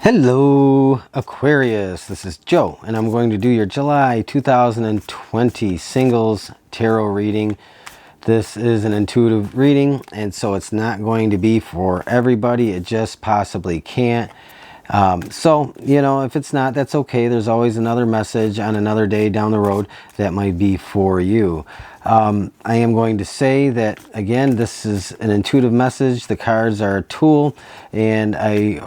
Hello Aquarius, this is Joe and I'm going to do your July 2020 singles tarot reading. This is an intuitive reading and so it's not going to be for everybody. It just possibly can't. So, you know, if it's not, that's okay. There's always another message on another day down the road that might be for you. I am going to say that, again, this is an intuitive message. The cards are a tool, and I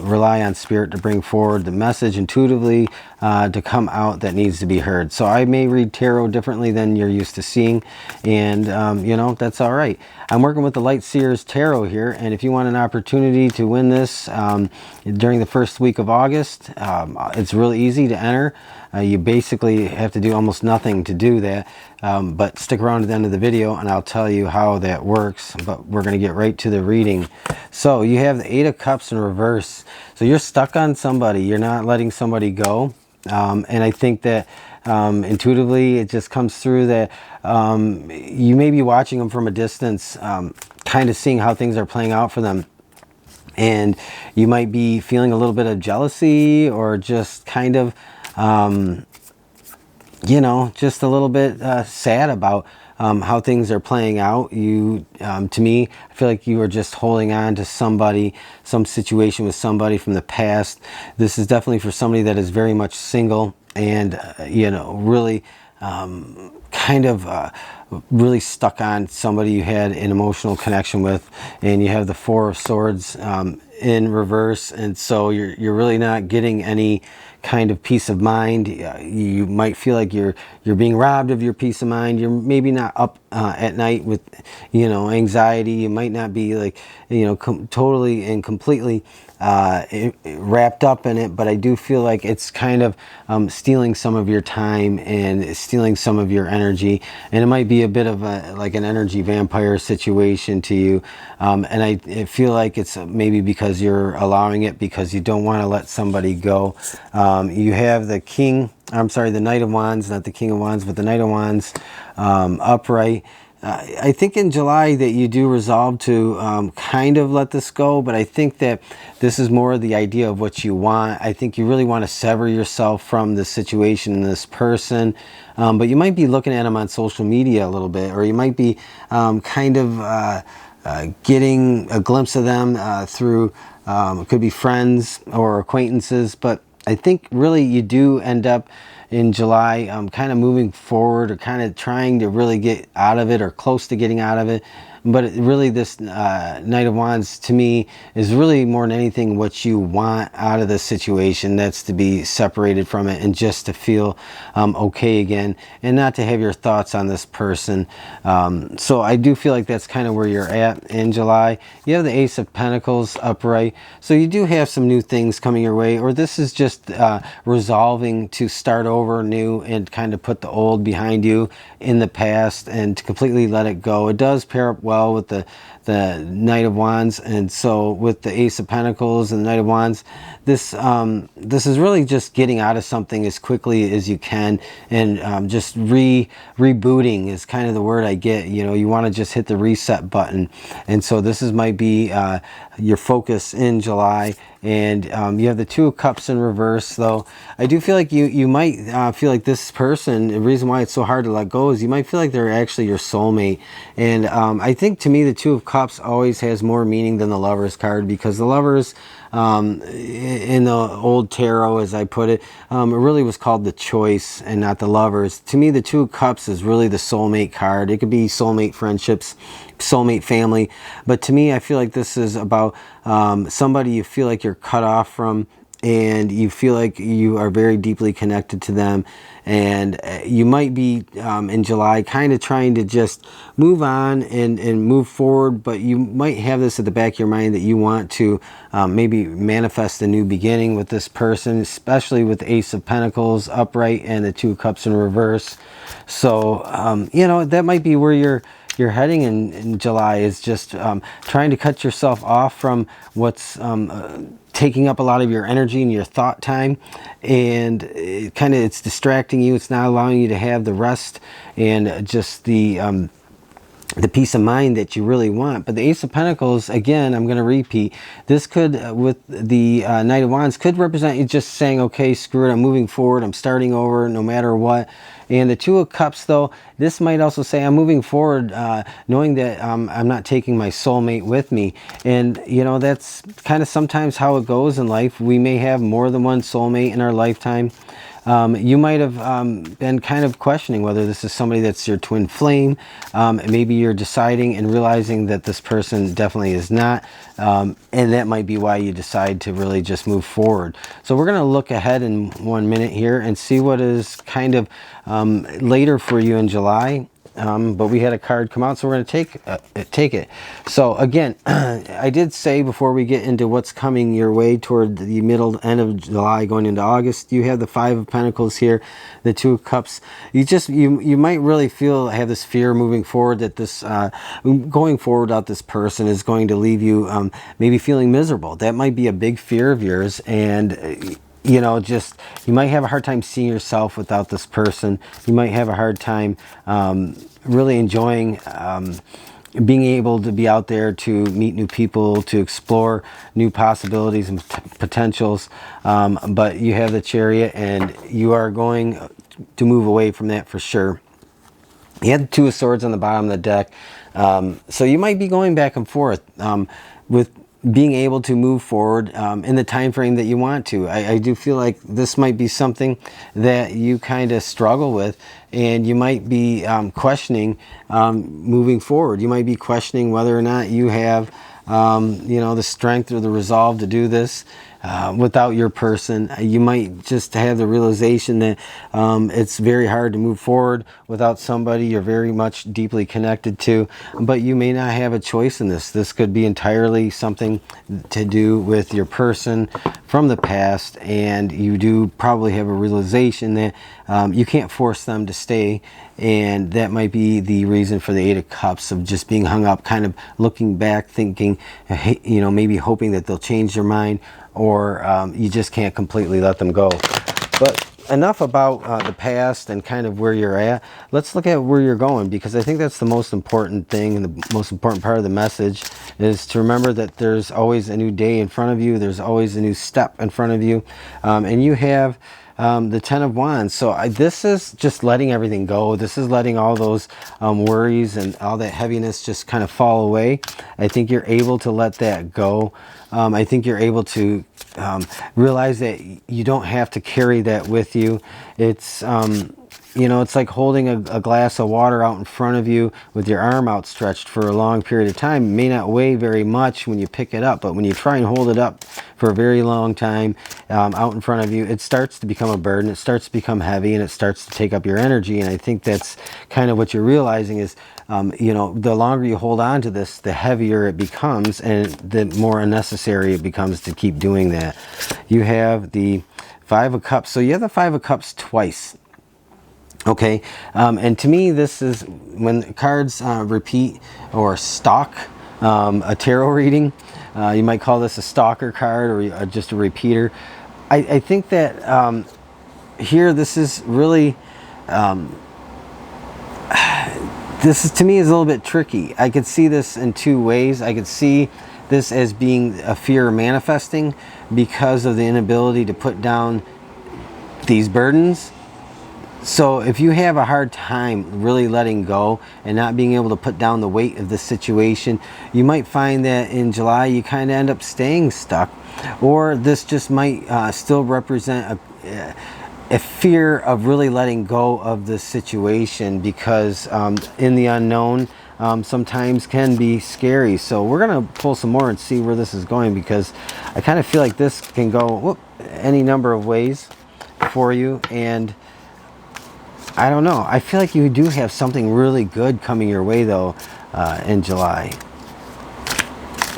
rely on Spirit to bring forward the message intuitively to come out that needs to be heard. So I may read tarot differently than you're used to seeing, and, you know, that's all right. I'm working with the Light Seers Tarot here, and if you want an opportunity to win this during the first week of August, it's really easy to enter. You basically have to do almost nothing to do that, but stick around to the end of the video and I'll tell you how that works. But we're going to get right to the reading. So you have the Eight of Cups in reverse. So you're stuck on somebody. You're not letting somebody go. And I think that intuitively it just comes through that you may be watching them from a distance, kind of seeing how things are playing out for them. And you might be feeling a little bit of jealousy or just kind of you know, just a little bit sad about how things are playing out. You, to me, I feel like you are just holding on to somebody, some situation with somebody from the past. This is definitely for somebody that is very much single and, you know, really kind of really stuck on somebody you had an emotional connection with. And you have the Four of Swords in reverse, and so you're really not getting any kind of peace of mind. You might feel like you're being robbed of your peace of mind. You're maybe not up at night with, you know, anxiety. You might not be like, you know, totally and completely wrapped up in it, but I do feel like it's kind of stealing some of your time and stealing some of your energy, and it might be a bit of a like an energy vampire situation to you. And I feel like it's maybe because you're allowing it because you don't want to let somebody go. You have the the Knight of Wands, not the King of Wands, but the Knight of Wands upright. I think in July that you do resolve to kind of let this go, but I think that this is more the idea of what you want. I think you really want to sever yourself from the situation and this person, but you might be looking at them on social media a little bit, or you might be kind of getting a glimpse of them through, it could be friends or acquaintances, but I think really you do end up in July kind of moving forward or kind of trying to really get out of it or close to getting out of it. But really this Knight of Wands to me is really more than anything what you want out of this situation. That's to be separated from it and just to feel okay again and not to have your thoughts on this person. So I do feel like that's kind of where you're at in July. You have the Ace of Pentacles upright. So you do have some new things coming your way, or this is just resolving to start over new and kind of put the old behind you in the past and to completely let it go. It does pair up well with the Knight of Wands, and so with the Ace of Pentacles and the Knight of Wands, this is really just getting out of something as quickly as you can, and just rebooting is kind of the word I get. You know, you want to just hit the reset button, and so this might be your focus in July. And you have the Two of Cups in reverse, though. I do feel like you might feel like this person, the reason why it's so hard to let go is you might feel like they're actually your soulmate. And I think to me the Two of Cups always has more meaning than the Lovers card, because the Lovers in the old tarot, as I put it, it really was called the Choice and not the Lovers. To me, the Two of Cups is really the soulmate card. It could be soulmate friendships, soulmate family, but to me I feel like this is about somebody you feel like you're cut off from, and you feel like you are very deeply connected to them, and you might be in July kind of trying to just move on and move forward, but you might have this at the back of your mind that you want to maybe manifest a new beginning with this person, especially with the Ace of Pentacles upright and the Two of Cups in reverse. So you know, that might be where you're heading in July, is just trying to cut yourself off from what's taking up a lot of your energy and your thought time, and it's distracting you. It's not allowing you to have the rest and just the the peace of mind that you really want. But the Ace of Pentacles, again, I'm going to repeat, this could, with the Knight of Wands, could represent you just saying, okay, screw it, I'm moving forward, I'm starting over no matter what. And the Two of Cups, though, this might also say I'm moving forward, knowing that I'm not taking my soulmate with me. And, you know, that's kind of sometimes how it goes in life. We may have more than one soulmate in our lifetime. You might have been kind of questioning whether this is somebody that's your twin flame. Maybe you're deciding and realizing that this person definitely is not. And that might be why you decide to really just move forward. So we're going to look ahead in 1 minute here and see what is kind of later for you in July. But we had a card come out, so we're going to take it. So again, I did say before we get into what's coming your way toward the end of July, going into August, you have the Five of Pentacles here, the Two of Cups. You might really have this fear moving forward that this going forward without this person is going to leave you maybe feeling miserable. That might be a big fear of yours, and you know, just, you might have a hard time seeing yourself without this person. You might have a hard time really enjoying being able to be out there to meet new people, to explore new possibilities and potentials. But you have the Chariot, and you are going to move away from that for sure. You have the Two of Swords on the bottom of the deck. So you might be going back and forth with being able to move forward in the time frame that you want to. I do feel like this might be something that you kind of struggle with, and you might be questioning moving forward. You might be questioning whether or not you have you know, the strength or the resolve to do this without your person. You might just have the realization that it's very hard to move forward without somebody you're very much deeply connected to, but you may not have a choice in this. This could be entirely something to do with your person from the past, and you do probably have a realization that you can't force them to stay, and that might be the reason for the Eight of Cups, of just being hung up, kind of looking back, thinking, you know, maybe hoping that they'll change their mind, or you just can't completely let them go. But enough about the past and kind of where you're at. Let's look at where you're going, because I think that's the most important thing, and the most important part of the message is to remember that there's always a new day in front of you. There's always a new step in front of you. And you have the Ten of Wands. So this is just letting everything go. This is letting all those worries and all that heaviness just kind of fall away. I think you're able to let that go. I think you're able to realize that you don't have to carry that with you. It's you know, it's like holding a glass of water out in front of you with your arm outstretched for a long period of time. It may not weigh very much when you pick it up, but when you try and hold it up for a very long time out in front of you, it starts to become a burden. It starts to become heavy, and it starts to take up your energy. And I think that's kind of what you're realizing is, you know, the longer you hold on to this, the heavier it becomes, and the more unnecessary it becomes to keep doing that. You have the Five of Cups. So you have the Five of Cups twice. Okay, and to me, this is when cards repeat or stalk a tarot reading. You might call this a stalker card, or just a repeater. I think that here, this is really, this is, to me, is a little bit tricky. I could see this in two ways. I could see this as being a fear manifesting because of the inability to put down these burdens. So if you have a hard time really letting go and not being able to put down the weight of the situation, you might find that in July you kind of end up staying stuck. Or this just might still represent a fear of really letting go of the situation, because in the unknown sometimes can be scary. So we're going to pull some more and see where this is going, because I kind of feel like this can go any number of ways for you. And I don't know. I feel like you do have something really good coming your way, though, in July.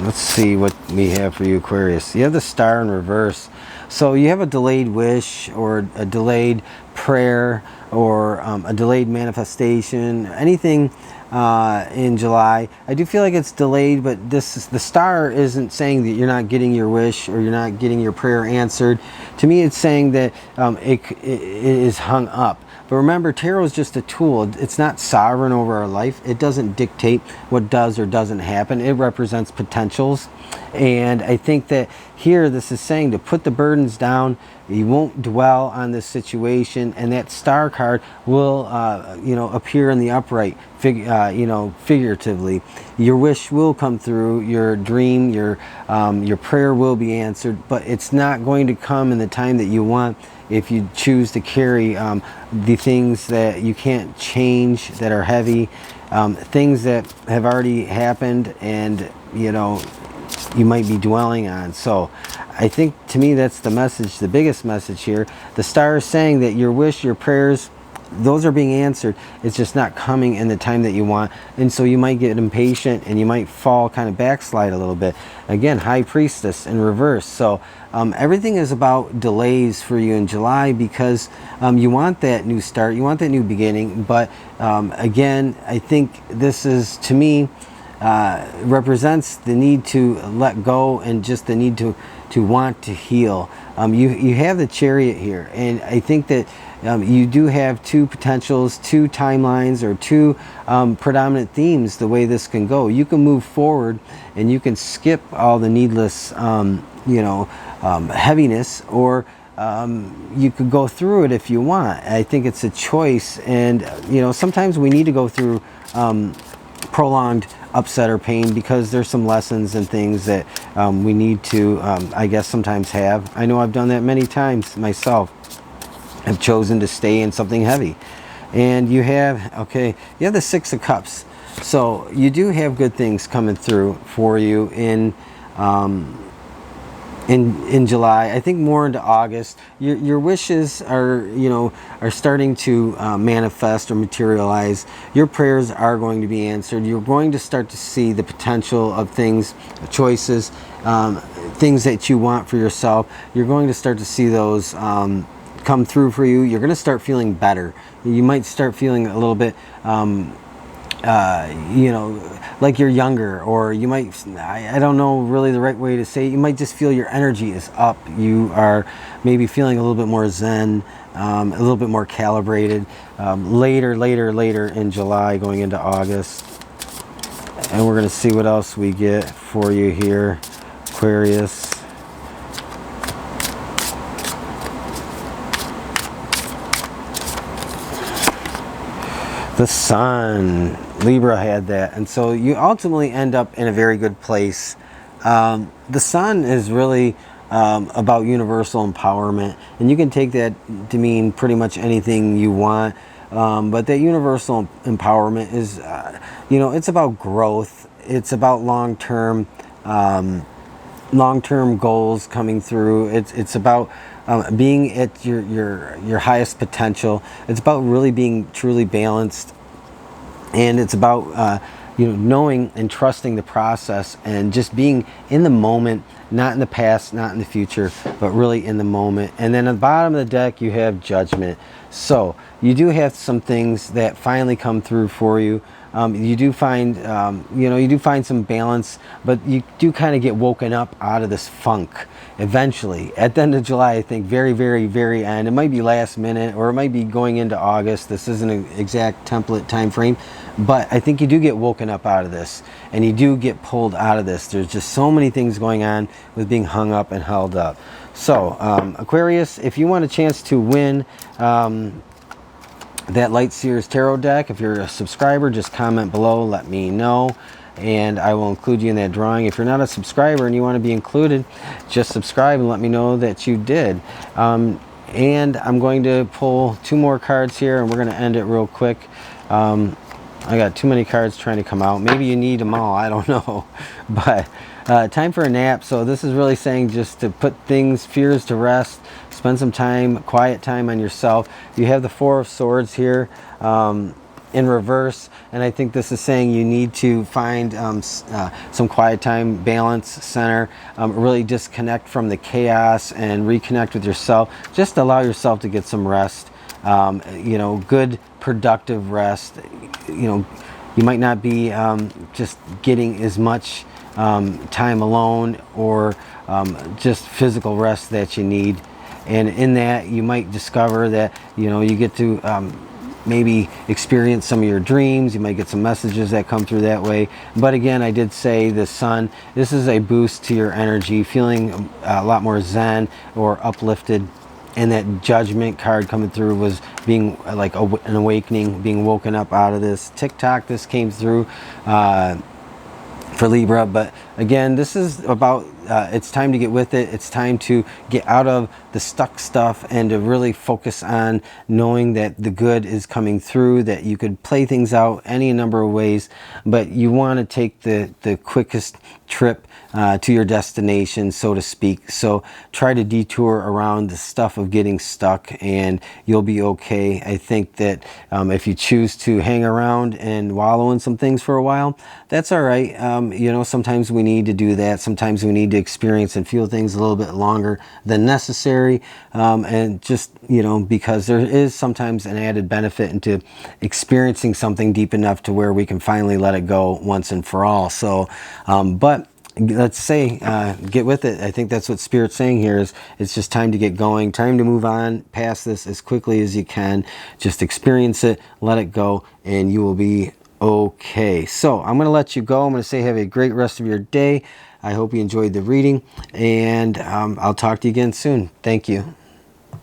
Let's see what we have for you, Aquarius. You have the Star in reverse. So you have a delayed wish, or a delayed prayer, or a delayed manifestation, anything in July. I do feel like it's delayed, but the star isn't saying that you're not getting your wish or you're not getting your prayer answered. To me, it's saying that it is hung up. But remember, tarot is just a tool. It's not sovereign over our life. It doesn't dictate what does or doesn't happen. It represents potentials. And I think that here this is saying to put the burdens down. You won't dwell on this situation, and that star card will appear in the upright, figuratively. Your wish will come through, your dream, your prayer will be answered, but it's not going to come in the time that you want if you choose to carry the things that you can't change, that are heavy, things that have already happened, and you might be dwelling on. So I think, to me, that's the message, the biggest message here. The star is saying that your wish, your prayers, those are being answered. It's just not coming in the time that you want. And so you might get impatient and you might fall, kind of backslide a little bit. Again, High Priestess in reverse. So everything is about delays for you in July, because you want that new start. You want that new beginning. But again, I think this is, to me, represents the need to let go and just the need to want to heal. You have the Chariot here, and I think that you do have two potentials, two timelines, or two predominant themes the way this can go. You can move forward and you can skip all the needless heaviness, or you could go through it if you want. I think it's a choice, and sometimes we need to go through prolonged upset or pain, because there's some lessons and things that we need to, I guess, sometimes have. I know I've done that many times myself. I've chosen to stay in something heavy. And you have the Six of Cups. So you do have good things coming through for you in July. I think more into August. Your wishes are starting to manifest or materialize. Your prayers are going to be answered. You're going to start to see the potential of things, choices, things that you want for yourself. You're going to start to see those come through for you. You're going to start feeling better. You might start feeling a little bit like you're younger, or you might, I don't know really the right way to say it. You might just feel your energy is up. You are maybe feeling a little bit more zen, a little bit more calibrated, later in July going into August. And we're going to see what else we get for you here, Aquarius. The Sun, Libra had that, and so you ultimately end up in a very good place. The Sun is really about universal empowerment, and you can take that to mean pretty much anything you want. But that universal empowerment is, it's about growth. It's about long-term goals coming through. It's about being at your highest potential. It's about really being truly balanced, and it's about knowing and trusting the process, and just being in the moment, not in the past, not in the future, but really in the moment. And then at the bottom of the deck you have Judgment. So you do have some things that finally come through for you. You do find some balance, but you do kind of get woken up out of this funk eventually at the end of July. I think very, very, very end. It might be last minute, or it might be going into August. This isn't an exact template time frame, but I think you do get woken up out of this, and you do get pulled out of this. There's just so many things going on with being hung up and held up. So Aquarius, if you want a chance to win that Light Seers Tarot deck, if you're a subscriber, just comment below, let me know, and I will include you in that drawing. If you're not a subscriber and you want to be included, just subscribe and let me know that you did. And I'm going to pull two more cards here, and we're going to end it real quick. I got too many cards trying to come out. Maybe you need them all, I don't know. But time for a nap. So this is really saying just to put fears to rest. Spend some time, quiet time on yourself. You have the Four of Swords here in reverse, and I think this is saying you need to find some quiet time, balance, center, really disconnect from the chaos and reconnect with yourself. Just allow yourself to get some rest, good productive rest. you might not be just getting as much time alone or just physical rest that you need. And in that, you might discover that, you know, you get to maybe experience some of your dreams. You might get some messages that come through that way. But again, I did say the sun, this is a boost to your energy, feeling a lot more zen or uplifted. And that Judgment card coming through was being like an awakening, being woken up out of this. TikTok, this came through for Libra. But again, this is about it's time to get with it. It's time to get out of the stuck stuff and to really focus on knowing that the good is coming through, that you could play things out any number of ways, but you want to take the quickest trip to your destination, so to speak. So try to detour around the stuff of getting stuck and you'll be okay. I think that if you choose to hang around and wallow in some things for a while, that's all right. You know, sometimes we need to do that. Sometimes we need to experience and feel things a little bit longer than necessary. And just, you know, because there is sometimes an added benefit into experiencing something deep enough to where we can finally let it go once and for all. So, but let's say get with it. I think that's what Spirit's saying here is it's just time to get going, time to move on past this as quickly as you can. Just experience it, let it go, and you will be okay. So I'm going to let you go. I'm going to say have a great rest of your day. I hope you enjoyed the reading, and I'll talk to you again soon. Thank you.